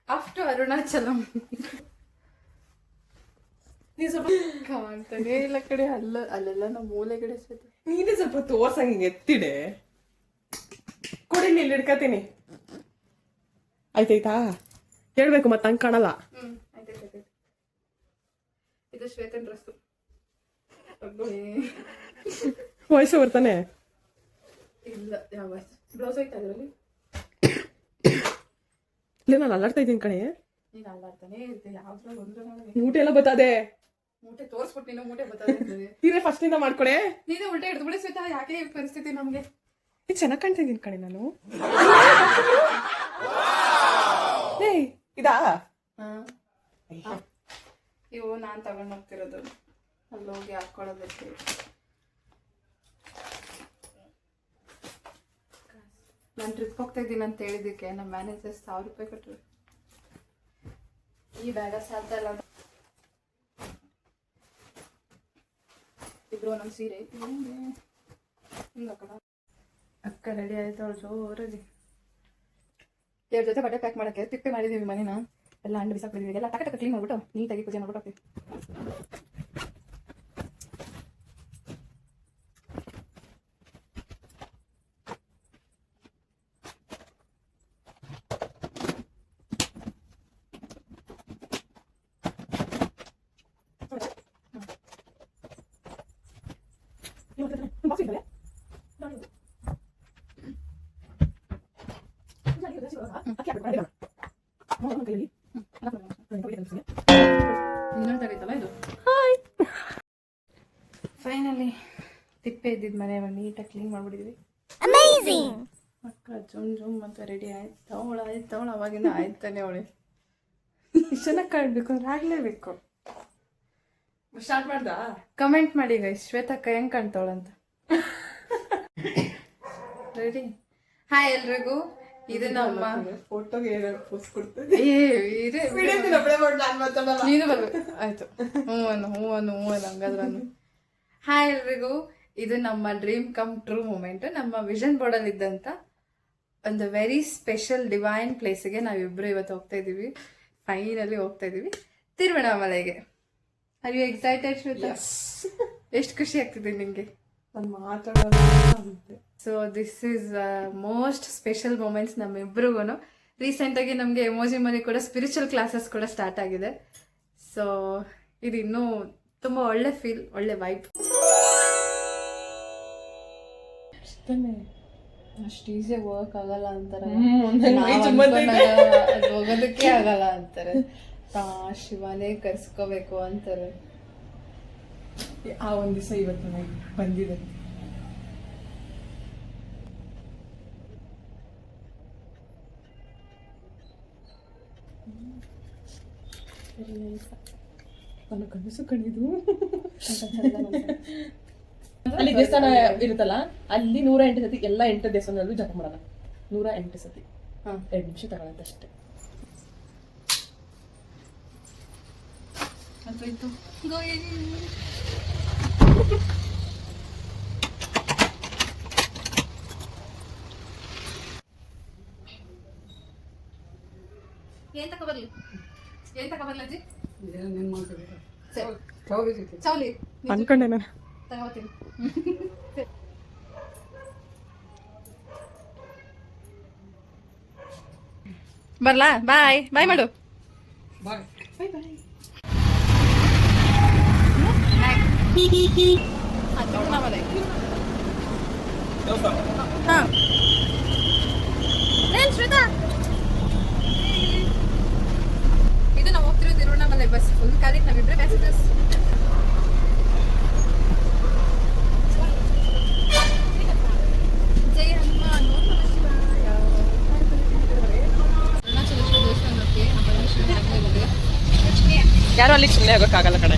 after Arunachalam. ನೀ ಸ್ವಲ್ಪ ಕಾಣ್ತಾನೆ ಇಲ್ಲ ಕಡೆ ಅಲ್ಲೆಲ್ಲ ನಮ್ಮ ಮೂಲೆ ಕಡೆ ಶ್ವೇತಾ. ನೀನೇ ಸ್ವಲ್ಪ ತೋರ್ಸಂಗ ಹಿಂಗೆ ಎತ್ತಿಡೆ ಕೊಡಿ ಇಲ್ಲಿ ಹಿಡ್ಕತೀನಿ. ಆಯ್ತಾಯ್ತಾ ಹೇಳ್ಬೇಕು ಮತ್ತೆ ಹಂಗೆ ಕಾಣಲ್ಲ. ಆಯ್ತಾಯ್ತು. ಇದು ಶ್ವೇತನ್ ಡ್ರೆಸ್ಸು. ವಯಸ್ಸು ಬರ್ತಾನೆ ಇಲ್ಲ ಯಾವ ಬ್ಲೌಸ್ ಐತೆ ಅದರಲ್ಲಿ. ಇಲ್ಲ ನಾನು ಅಲ್ಲಾಡ್ತಾ ಇದ್ದೀನಿ ಕಣೆ. ನೀನು ಅಲ್ಲಾಡ್ತಾನೆ ಇರ್ತೆ ಯಾವ್ದ್ರಲ್ಲಿ ಒಂದು ಮೂಟೆ ಎಲ್ಲ ಬತ್ತದೆ. ಮೂಟೆ ತೋರಿಸ್ಬಿಟ್ಟು ನೀನು ಮೂಟೆ ಬರ್ತದೆ. ನೀನೇ ಫಸ್ಟ್ ಇಂದ ಮಾಡ್ಕೊಡೆ. ನೀನೇ ಉಲ್ಟೆ ಹಿಡಿದು ಬಿಡಿ ಶ್ವೇತಾ. ಯಾಕೆ ಈ ಪರಿಸ್ಥಿತಿ ನಮ್ಗೆ? ಇದು ಚೆನ್ನಾಗಿ ಕಾಣ್ತಾ ಇದ್ದೀನಿ ಕಣೆ ನಾನು. ಏಯ್ ಇದಾ ಇವು ನಾನು ತಗೊಂಡು ಹೋಗ್ತಿರೋದು ಅಲ್ಲೋಗಿ ಹಾಕೊಳ್ಳೋದಕ್ಕೆ. ನಾನು ಟ್ರಿಪ್ ಹೋಗ್ತಾ ಇದ್ದೀನಿ ಅಂತ ಹೇಳಿದ್ದಕ್ಕೆ ನಮ್ಮ ಮ್ಯಾನೇಜರ್ 1000 ರೂಪಾಯಿ ಕೊಟ್ಟರು. ಈ ಬ್ಯಾಗ ಸಾಲ್ತಾ ಇಲ್ಲ. ಇಬ್ರು ನಮ್ಮ ಸೀರೆ ಹಿಂಗೆ ಅಕ್ಕ ರೆಡಿ ಆಯ್ತು ಅವಳು ಜೋರಾಗಿ. 2 ಜೊತೆ ಬಟ್ಟೆ ಪ್ಯಾಕ್ ಮಾಡೋಕ್ಕೆ ತಿಪ್ಪೆ ಮಾಡಿದ್ದೀವಿ ಮನೇನ. ಎಲ್ಲ ಹಣ್ಣು ಬಿಸಾಕ್ಬಿಟ್ಟಿದ್ದೀವಿ. ಎಲ್ಲ ಟಕ ಕ್ಲೀನ್ ಮಾಡ್ಬಿಟ್ಟು ನೀಟಾಗಿ ಪೂಜೆ ಮಾಡ್ಬಿಟ್ಟು ಹೋಗ್ತೀವಿ. ಫೈನಲಿ ತಿಪ್ಪೆ ಇದ್ದಿದ್ದು ಮನೆ ನೀಟಾಗಿ ಕ್ಲೀನ್ ಮಾಡ್ಬಿಟ್ಟಿದ್ವಿ. ಮಕ್ಕಳ ಜುಮ್ ಅಂತ ರೆಡಿ ಆಯ್ತು ಅವಾಗಿಂದ ಆಯ್ತಾನೆ ಅವಳೆ. ಚೆನ್ನಾಗಿ ಕಾಣಬೇಕು ಅಂದ್ರೆ ಆಗ್ಲೇಬೇಕು. ಸ್ಟಾರ್ಟ್ ಮಾಡ್ದ. ಕಮೆಂಟ್ ಮಾಡಿ ಗೈಸ್ ಶ್ವೇತಕ್ಕ ಹೆಂಗ್ ಕಾಣ್ತಾವಳಂತ. ರೆಡಿ. ಹಾಯ್ ಎಲ್ರಿಗೂ. ಇದು ನಮ್ಮ ಫೋಟೋಗೆ ಪೋಸ್ ಕೊಡ್ತೇನೆ. ನೀನು ಬರ್ಬೇಕು. ಆಯ್ತು ಹ್ಞೂ ಹಂಗಾದ್ರೆ. ಹಾಯ್ ಎಲ್ರಿಗೂ. ಇದು ನಮ್ಮ ಡ್ರೀಮ್ ಕಮ್ ಟ್ರೂ ಮೂಮೆಂಟ್. ನಮ್ಮ ವಿಷನ್ ಬೋರ್ಡಲ್ಲಿ ಇದ್ದಂಥ ಒಂದು ವೆರಿ ಸ್ಪೆಷಲ್ ಡಿವೈನ್ ಪ್ಲೇಸಿಗೆ ನಾವಿಬ್ಬರು ಇವತ್ತು ಹೋಗ್ತಾ ಇದ್ದೀವಿ. ಫೈನಲಿ ಹೋಗ್ತಾ ಇದ್ದೀವಿ ತಿರುವಣ್ಣಾಮಲೆಗೆ. Are you excited Shweta? ಎಷ್ಟು ಖುಷಿ ಆಗ್ತಿದೆ ನಿಮಗೆ? ನಾನು ಮಾತಾಡೋದು. So this is most special moments ನಮ್ಮಿಬ್ರಿಗೂ. ರೀಸೆಂಟಾಗಿ ನಮಗೆ ಎಮೋಜಿ ಮನಿ ಕೂಡ ಸ್ಪಿರಿಚುವಲ್ ಕ್ಲಾಸಸ್ ಕೂಡ ಸ್ಟಾರ್ಟ್ ಆಗಿದೆ. ಸೊ ಇದು ಇನ್ನೂ ತುಂಬ ಒಳ್ಳೆ ಫೀಲ್, ಒಳ್ಳೆ ವೈಬ್. ಅಷ್ಟು ಈಸಿಯಾಗಿ ಹೋಗಕ್ ಆಗಲ್ಲ ಅಂತಾರೆ, ಹೋಗೋದಕ್ಕೆ ಆಗಲ್ಲ ಅಂತಾರೆ. ಶಿವನೇ ಕರ್ಸ್ಕೋಬೇಕು ಅಂತಾರೆ. ಆ ಒಂದ್ ದಿವಸ ಇವತ್ತು ಬಂದಿದೆ. ನನ್ನ ಕನಸು ಕಣಿದು ಅಲ್ಲಿ ದೇವಸ್ಥಾನ ಇರುತ್ತಲ್ಲ, ಅಲ್ಲಿ 108 ಸತಿ ಎಲ್ಲ 8 ದೇವಸ್ಥಾನದಲ್ಲೂ ಜಪ ಮಾಡೋಣ. 108 ಸತಿ 2 ನಿಮಿಷ ತಗೊಳತ್ತೆ ಅಷ್ಟೇ. ಏನ್ ತಗೊಬರ್ಲಿ ಅಜ್ಜಿ? ಚೌಲಿ ಅನ್ಕೊಂಡೆ ನಾನು ತಗೋತೀನಿ. ಬರ್ಲಾ? ಬಾಯ್ ಬಾಯ್ ಮಾಡು. ಬಾಯ್ ಬಾಯ್ ಬಾಯ್. ಶ್ವೇತಾ, ಇದು ನಾವು ಹೋಗ್ತಿರೋ ತಿರುವಣ್ಣಾಮಲೈ ಬಸ್ ಫುಲ್ ಖಾಲಿ. ನಾವಿಬ್ರೆ ಪ್ಯಾಸೆಂಜರ್ಸ್. ಜೈ ಹನುಮಾನ್. ಯಾರು ಅಲ್ಲಿ ಸುಮ್ಮನೆ ಆಗೋಕ್ಕಾಗಲ್ಲ ಕಡೆ.